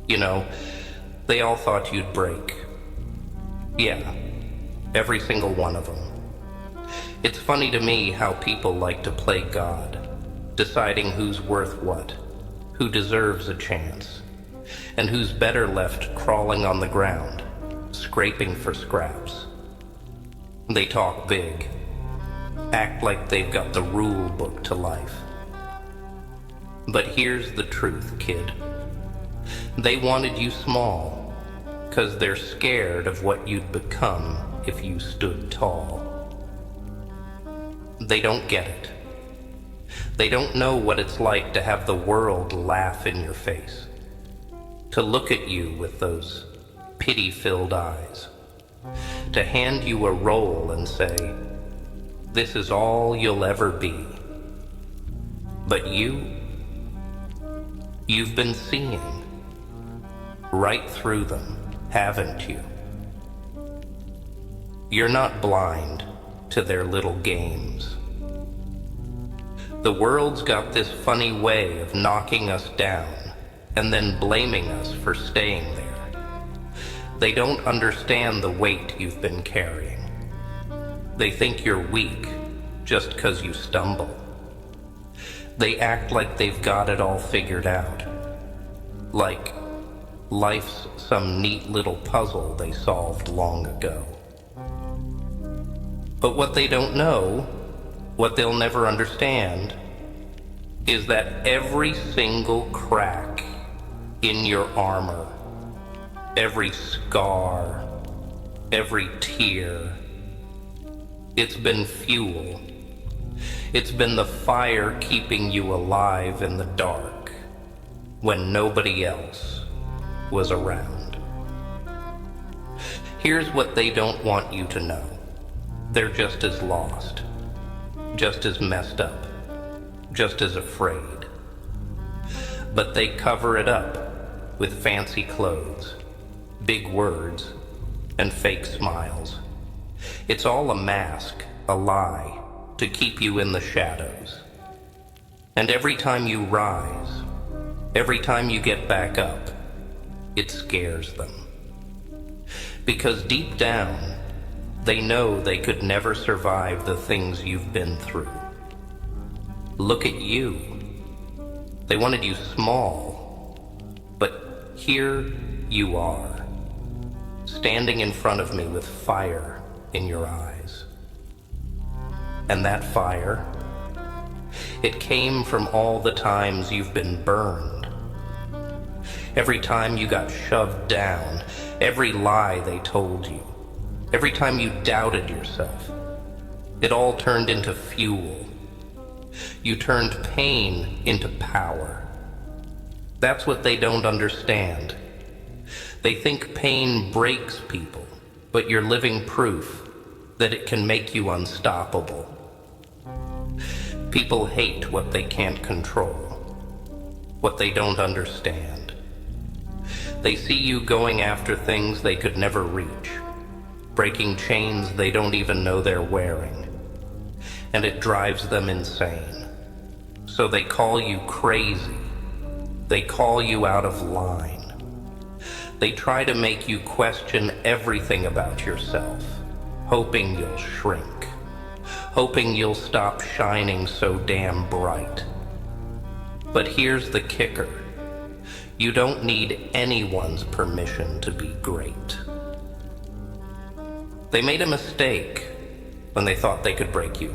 You know, they all thought you'd break. Yeah, every single one of them. It's funny to me how people like to play God, deciding who's worth what, who deserves a chance, and who's better left crawling on the ground, scraping for scraps. They talk big, act like they've got the rule book to life. But here's the truth, kid. They wanted you small, 'cause they're scared of what you'd become if you stood tall. They don't get it. They don't know what it's like to have the world laugh in your face, to look at you with those pity-filled eyes, to hand you a role and say, "This is all you'll ever be." But you've been seeing right through them, haven't you? You're not blind to their little games. The world's got this funny way of knocking us down and then blaming us for staying there. They don't understand the weight you've been carrying. They think you're weak just 'cause you stumble. They act like they've got it all figured out, like life's some neat little puzzle they solved long ago. But what they don't know, what they'll never understand, is that every single crack in your armor, every scar, every tear, it's been fuel. It's been the fire keeping you alive in the dark when nobody else was around. Here's what they don't want you to know. They're just as lost, just as messed up, just as afraid. But they cover it up with fancy clothes, big words, and fake smiles. It's all a mask, a lie, to keep you in the shadows. And every time you rise, every time you get back up, it scares them. Because deep down, they know they could never survive the things you've been through. Look at you. They wanted you small, but here you are, standing in front of me with fire in your eyes. And that fire, it came from all the times you've been burned. Every time you got shoved down, every lie they told you, every time you doubted yourself, it all turned into fuel. You turned pain into power. That's what they don't understand. They think pain breaks people, but you're living proof that it can make you unstoppable. People hate what they can't control, what they don't understand. They see you going after things they could never reach, breaking chains they don't even know they're wearing, and it drives them insane. So they call you crazy. They call you out of line. They try to make you question everything about yourself, hoping you'll shrink, hoping you'll stop shining so damn bright. But here's the kicker. You don't need anyone's permission to be great. They made a mistake when they thought they could break you.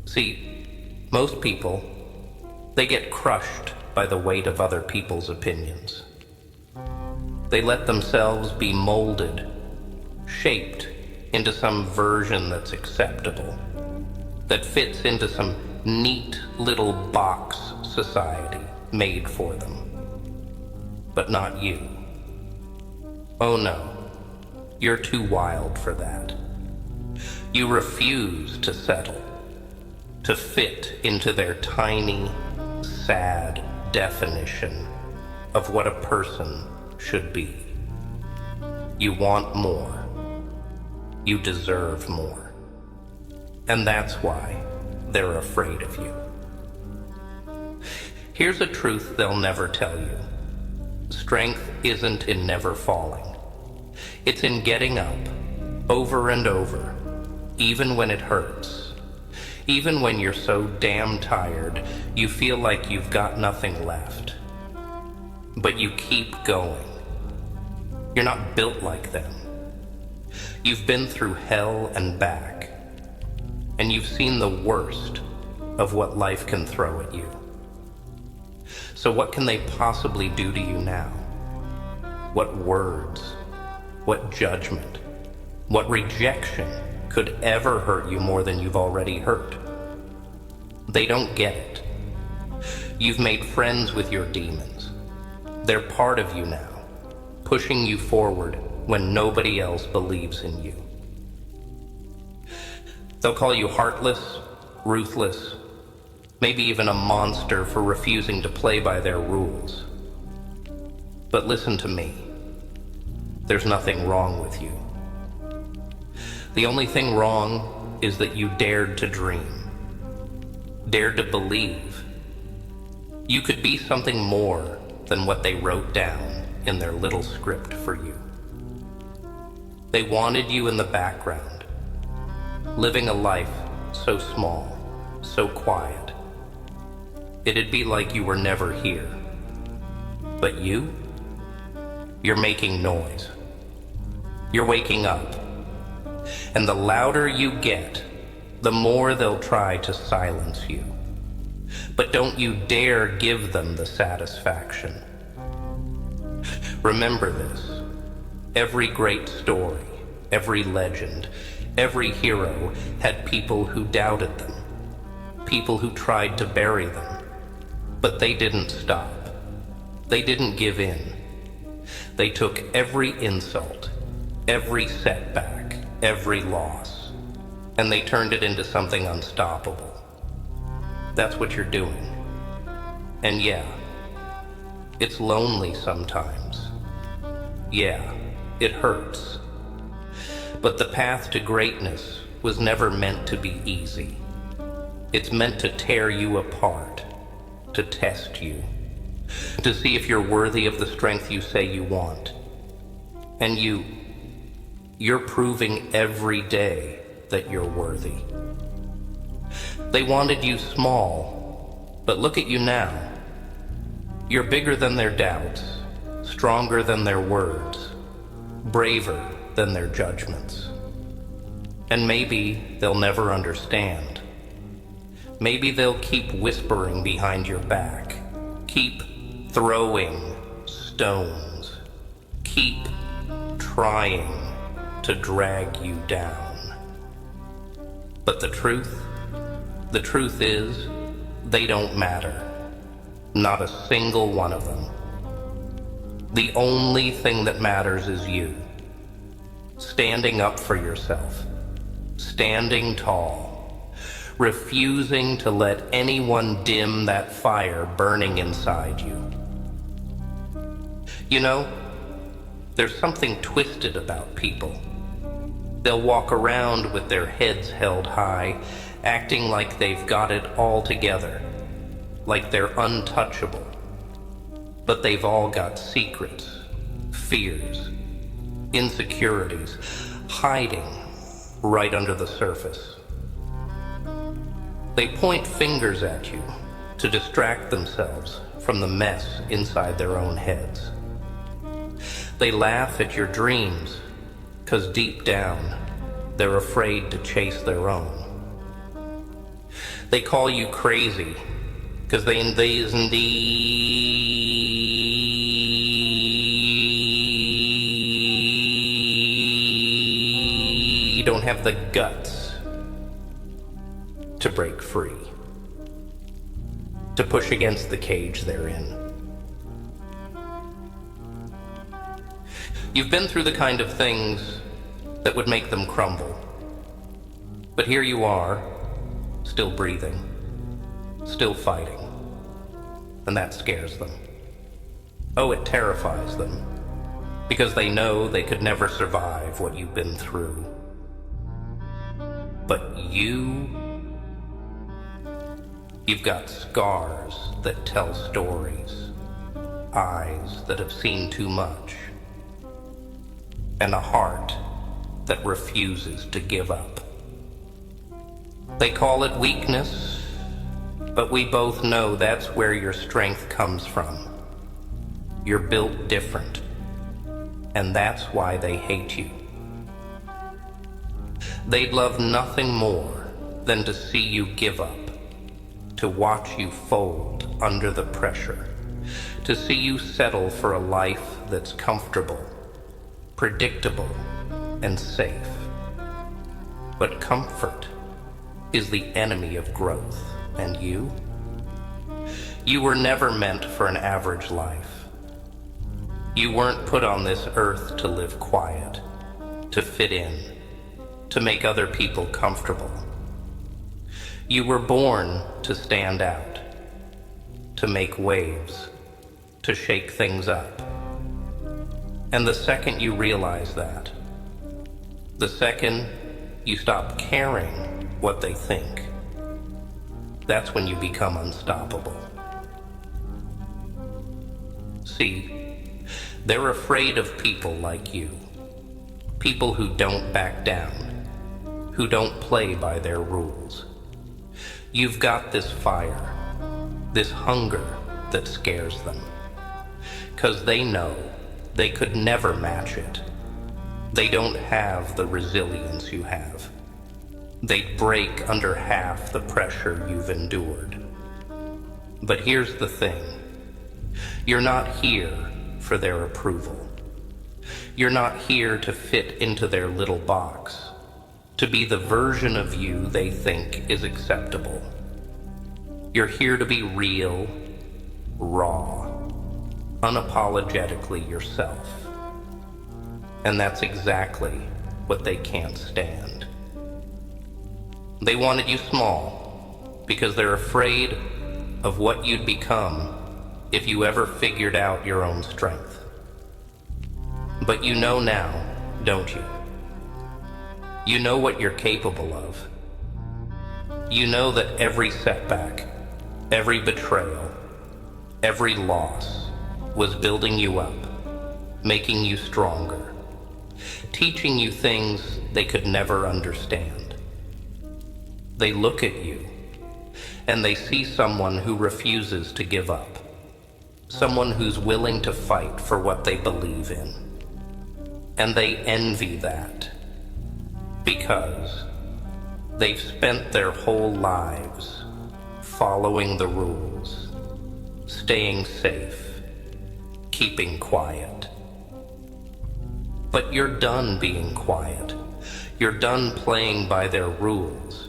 See, most people, they get crushed by the weight of other people's opinions. They let themselves be molded, shaped into some version that's acceptable, that fits into some neat little box society made for them. But not you. Oh no, you're too wild for that. You refuse to settle, to fit into their tiny, sad definition of what a person should be. You want more. You deserve more. And that's why they're afraid of you. Here's a truth they'll never tell you. Strength isn't in never falling. It's in getting up, over and over, even when it hurts. Even when you're so damn tired, you feel like you've got nothing left. But you keep going. You're not built like them. You've been through hell and back, and you've seen the worst of what life can throw at you. So what can they possibly do to you now? What words, what judgment, what rejection could ever hurt you more than you've already hurt? They don't get it. You've made friends with your demons. They're part of you now, pushing you forward when nobody else believes in you. They'll call you heartless, ruthless, maybe even a monster for refusing to play by their rules. But listen to me. There's nothing wrong with you. The only thing wrong is that you dared to dream, dared to believe. You could be something more than what they wrote down in their little script for you. They wanted you in the background, living a life so small, so quiet. It'd be like you were never here. But you're making noise. You're waking up. And the louder you get, the more they'll try to silence you. But don't you dare give them the satisfaction. Remember this. Every great story, every legend, every hero had people who doubted them, people who tried to bury them. But they didn't stop. They didn't give in. They took every insult, every setback, every loss, and they turned it into something unstoppable. That's what you're doing. And yeah, it's lonely sometimes. Yeah, it hurts. But the path to greatness was never meant to be easy. It's meant to tear you apart, to test you, to see if you're worthy of the strength you say you want. And you're proving every day that you're worthy. They wanted you small, but look at you now. You're bigger than their doubts, stronger than their words, braver than their judgments. And maybe they'll never understand. Maybe they'll keep whispering behind your back, keep throwing stones, keep trying to drag you down. But the truth is, they don't matter. Not a single one of them. The only thing that matters is you. Standing up for yourself. Standing tall. Refusing to let anyone dim that fire burning inside you. You know, there's something twisted about people. They'll walk around with their heads held high, acting like they've got it all together, like they're untouchable. But they've all got secrets, fears, insecurities, hiding right under the surface. They point fingers at you to distract themselves from the mess inside their own heads. They laugh at your dreams, 'cause deep down, they're afraid to chase their own. They call you crazy, 'cause they don't have the guts to break free, to push against the cage they're in. You've been through the kind of things that would make them crumble. But here you are, still breathing, still fighting. And that scares them. Oh, it terrifies them, because they know they could never survive what you've been through. You've got scars that tell stories, eyes that have seen too much, and a heart that refuses to give up. They call it weakness, but we both know that's where your strength comes from. You're built different, and that's why they hate you. They'd love nothing more than to see you give up, to watch you fold under the pressure, to see you settle for a life that's comfortable, predictable, and safe. But comfort is the enemy of growth, and you were never meant for an average life. You weren't put on this earth to live quiet, to fit in, to make other people comfortable. You were born to stand out, to make waves, to shake things up. And the second you realize that, the second you stop caring what they think, that's when you become unstoppable. See, they're afraid of people like you, people who don't back down, who don't play by their rules. You've got this fire, this hunger that scares them, 'cause they know they could never match it. They don't have the resilience you have. They'd break under half the pressure you've endured. But here's the thing. You're not here for their approval. You're not here to fit into their little box, to be the version of you they think is acceptable. You're here to be real, raw, unapologetically yourself. And that's exactly what they can't stand. They wanted you small because they're afraid of what you'd become if you ever figured out your own strength. But you know now, don't you? You know what you're capable of. You know that every setback, every betrayal, every loss was building you up, making you stronger, teaching you things they could never understand. They look at you, and they see someone who refuses to give up, someone who's willing to fight for what they believe in. And they envy that, because they've spent their whole lives following the rules, staying safe, keeping quiet. But you're done being quiet. You're done playing by their rules.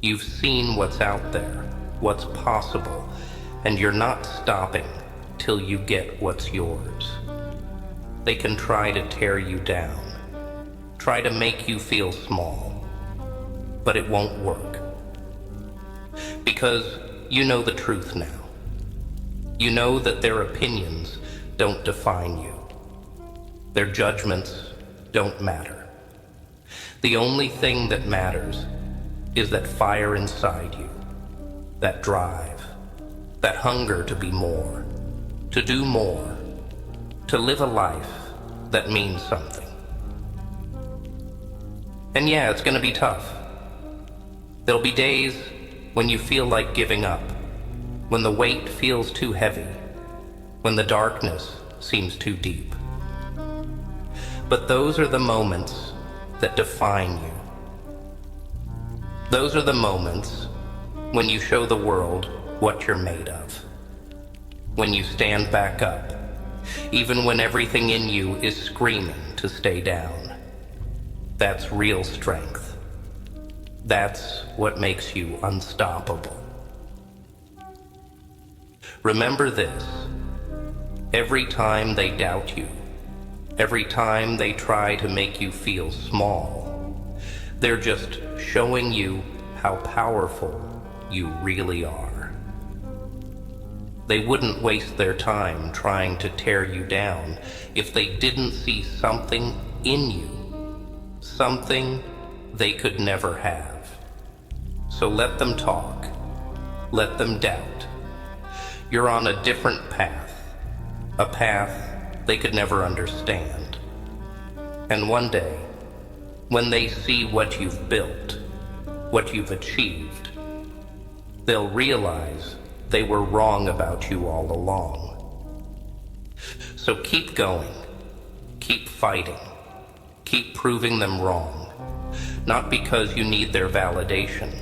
You've seen what's out there, what's possible, and you're not stopping till you get what's yours. They can try to tear you down, try to make you feel small, but it won't work. Because you know the truth now. You know that their opinions don't define you. Their judgments don't matter. The only thing that matters is that fire inside you, that drive, that hunger to be more, to do more, to live a life that means something. And yeah, it's gonna be tough. There'll be days when you feel like giving up, when the weight feels too heavy, when the darkness seems too deep. But those are the moments that define you. Those are the moments when you show the world what you're made of. When you stand back up, even when everything in you is screaming to stay down. That's real strength. That's what makes you unstoppable. Remember this. Every time they doubt you, every time they try to make you feel small, they're just showing you how powerful you really are. They wouldn't waste their time trying to tear you down if they didn't see something in you, something they could never have. So let them talk. Let them doubt. You're on a different path, a path they could never understand. And one day, when they see what you've built, what you've achieved, they'll realize they were wrong about you all along. So keep going, keep fighting, keep proving them wrong, not because you need their validation,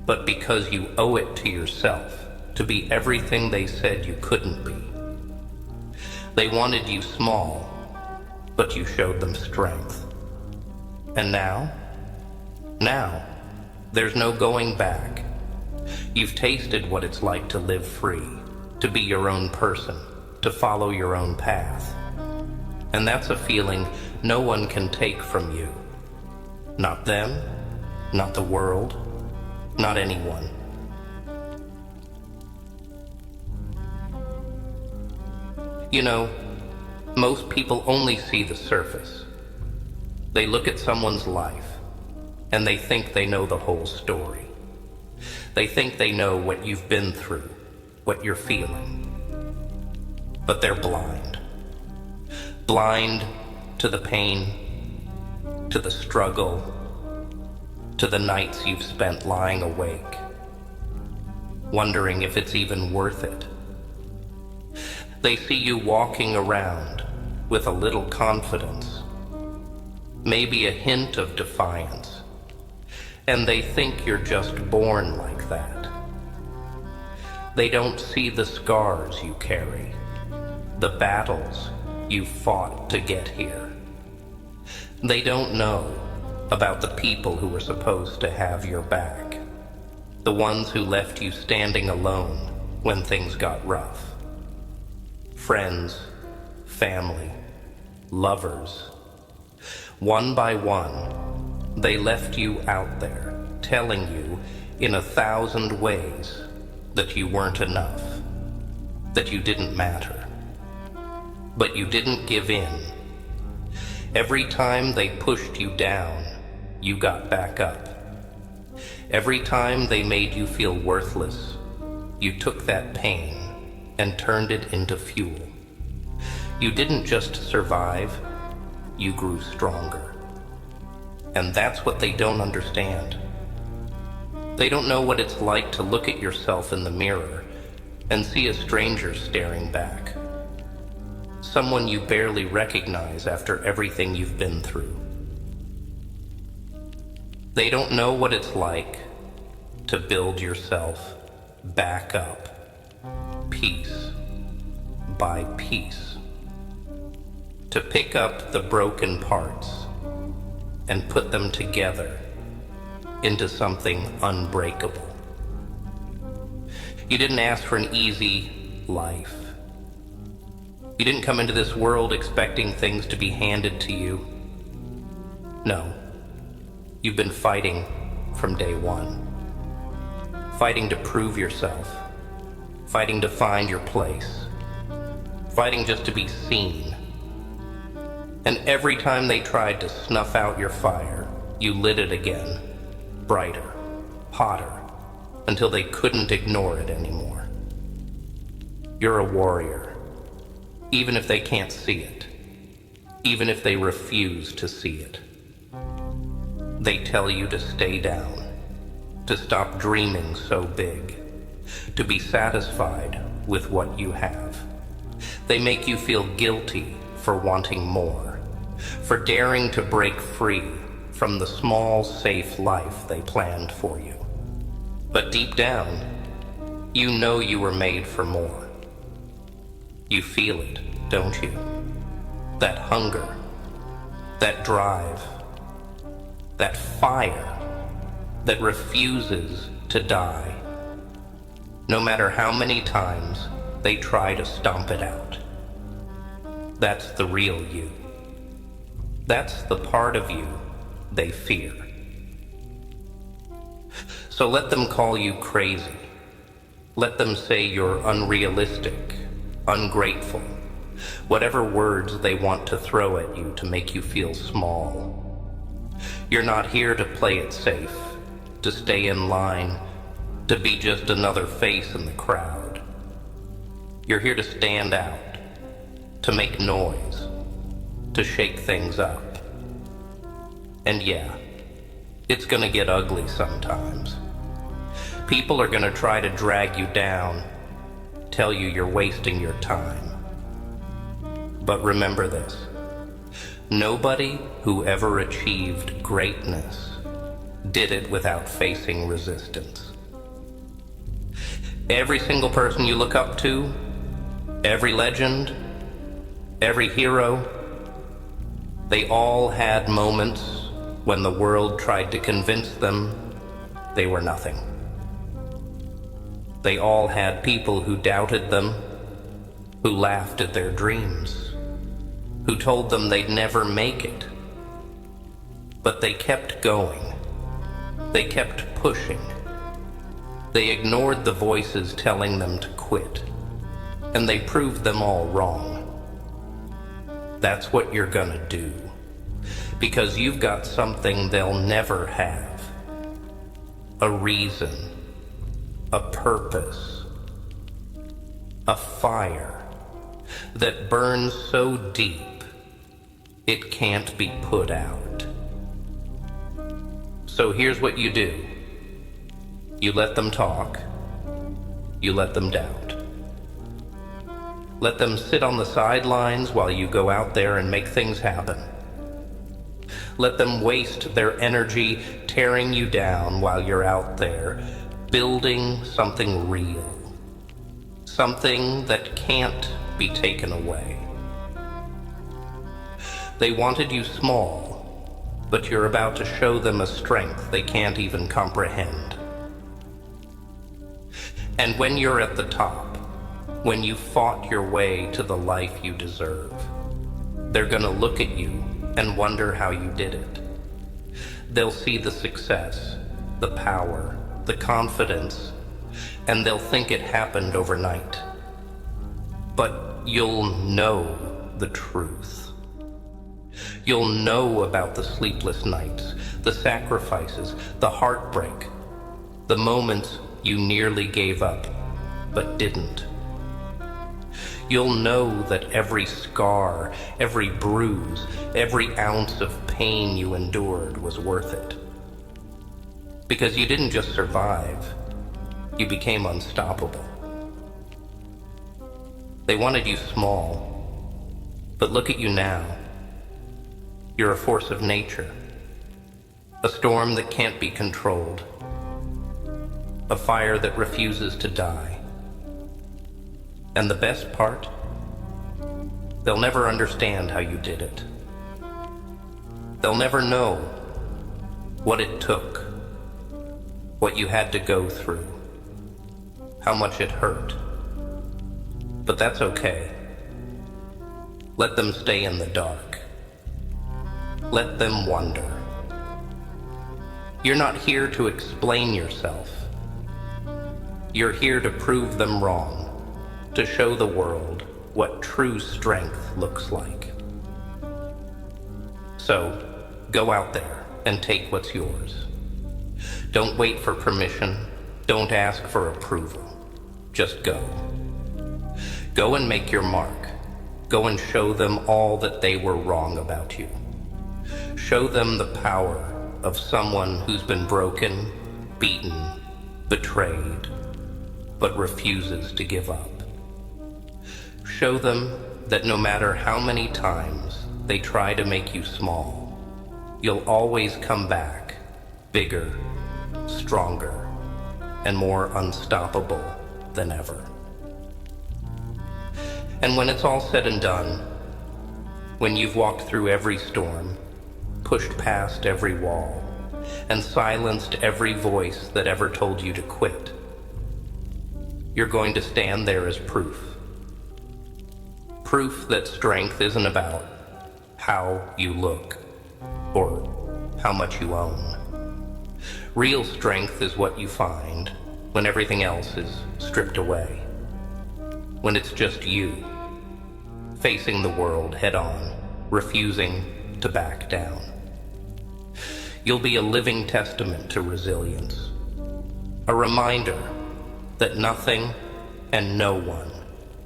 but because you owe it to yourself to be everything they said you couldn't be. They wanted you small, but you showed them strength. And now, there's no going back. You've tasted what it's like to live free, to be your own person, to follow your own path. And that's a feeling no one can take from you. Not them, not the world, not anyone. You know, most people only see the surface. They look at someone's life, and they think they know the whole story. They think they know what you've been through, what you're feeling. But they're blind. Blind to the pain, to the struggle, to the nights you've spent lying awake, wondering if it's even worth it. They see you walking around with a little confidence, maybe a hint of defiance, and they think you're just born like that. They don't see the scars you carry, the battles you fought to get here. They don't know about the people who were supposed to have your back, the ones who left you standing alone when things got rough. Friends, family, lovers. One by one, they left you out there, telling you in 1,000 ways that you weren't enough, that you didn't matter. But you didn't give in. Every time they pushed you down, you got back up. Every time they made you feel worthless, you took that pain and turned it into fuel. You didn't just survive, you grew stronger. And that's what they don't understand. They don't know what it's like to look at yourself in the mirror and see a stranger staring back. Someone you barely recognize after everything you've been through. They don't know what it's like to build yourself back up, piece by piece. To pick up the broken parts and put them together into something unbreakable. You didn't ask for an easy life. You didn't come into this world expecting things to be handed to you. No, you've been fighting from day one. Fighting to prove yourself. Fighting to find your place. Fighting just to be seen. And every time they tried to snuff out your fire, you lit it again, brighter, hotter, until they couldn't ignore it anymore. You're a warrior, even if they can't see it, even if they refuse to see it. They tell you to stay down, to stop dreaming so big, to be satisfied with what you have. They make you feel guilty for wanting more, for daring to break free from the small, safe life they planned for you. But deep down, you know you were made for more. You feel it, don't you? That hunger, that drive, that fire that refuses to die, no matter how many times they try to stomp it out. That's the real you. That's the part of you they fear. So let them call you crazy. Let them say you're unrealistic, ungrateful, whatever words they want to throw at you to make you feel small. You're not here to play it safe, to stay in line, to be just another face in the crowd. You're here to stand out, to make noise, to shake things up. And yeah, it's gonna get ugly sometimes. People are gonna try to drag you down, tell you you're wasting your time. But remember this, nobody who ever achieved greatness did it without facing resistance. Every single person you look up to, every legend, every hero, they all had moments when the world tried to convince them they were nothing. They all had people who doubted them, who laughed at their dreams, who told them they'd never make it. But they kept going. They kept pushing. They ignored the voices telling them to quit, and they proved them all wrong. That's what you're gonna do, because you've got something they'll never have. A reason, a purpose, a fire that burns so deep it can't be put out. So here's what you do. You let them talk. You let them doubt. Let them sit on the sidelines while you go out there and make things happen. Let them waste their energy tearing you down while you're out there building something real. Something that can't be taken away. They wanted you small, but you're about to show them a strength they can't even comprehend. And when you're at the top, when you fought your way to the life you deserve, they're gonna look at you and wonder how you did it. They'll see the success, the power, the confidence, and they'll think it happened overnight. But you'll know the truth. You'll know about the sleepless nights, the sacrifices, the heartbreak, the moments you nearly gave up, but didn't. You'll know that every scar, every bruise, every ounce of pain you endured was worth it. Because you didn't just survive, you became unstoppable. They wanted you small, but look at you now. You're a force of nature, a storm that can't be controlled, a fire that refuses to die. And the best part? They'll never understand how you did it. They'll never know what it took, what you had to go through, how much it hurt. But that's okay. Let them stay in the dark. Let them wonder. You're not here to explain yourself. You're here to prove them wrong, to show the world what true strength looks like. So, go out there and take what's yours. Don't wait for permission. Don't ask for approval. Just go. Go and make your mark. Go and show them all that they were wrong about you. Show them the power of someone who's been broken, beaten, betrayed, but refuses to give up. Show them that no matter how many times they try to make you small, you'll always come back bigger, stronger, and more unstoppable than ever. And when it's all said and done, when you've walked through every storm, pushed past every wall, and silenced every voice that ever told you to quit, you're going to stand there as proof. Proof that strength isn't about how you look or how much you own. Real strength is what you find when everything else is stripped away. When it's just you, facing the world head on, refusing to back down. You'll be a living testament to resilience, A reminder that nothing and no one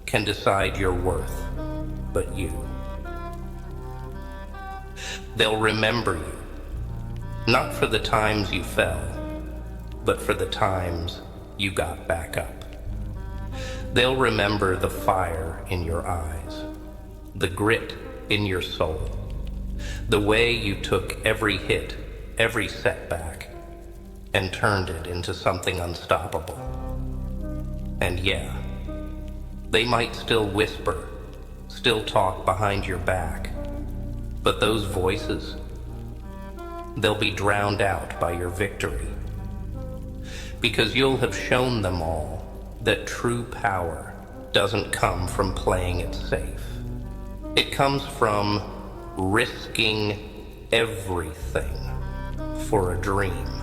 can decide your worth but you. They'll remember you, not for the times you fell, but for the times you got back up. They'll remember the fire in your eyes, the grit in your soul, the way you took every hit, every setback, and turned it into something unstoppable. And yeah, they might still whisper, still talk behind your back, but those voices, they'll be drowned out by your victory. Because you'll have shown them all that true power doesn't come from playing it safe. It comes from risking everything for a dream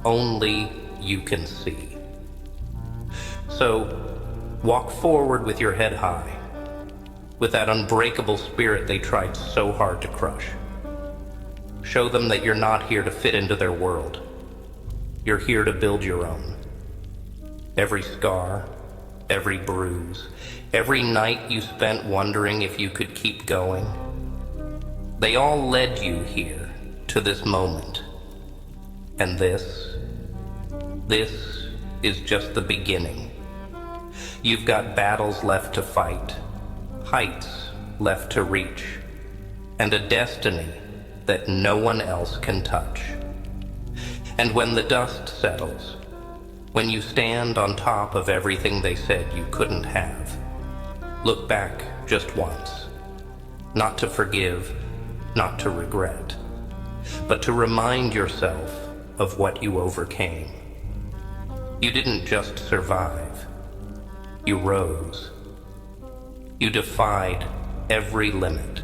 only you can see. So walk forward with your head high, with that unbreakable spirit they tried so hard to crush. Show them that you're not here to fit into their world. You're here to build your own. Every scar, every bruise, every night you spent wondering if you could keep going, they all led you here to this moment. And this is just the beginning. You've got battles left to fight, heights left to reach, and a destiny that no one else can touch. And when the dust settles, when you stand on top of everything they said you couldn't have, look back just once, not to forgive, not to regret, but to remind yourself of what you overcame. You didn't just survive, you rose. You defied every limit,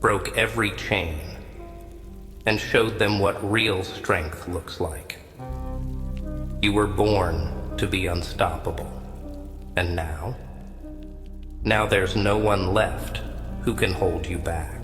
broke every chain, and showed them what real strength looks like. You were born to be unstoppable, and now there's no one left who can hold you back.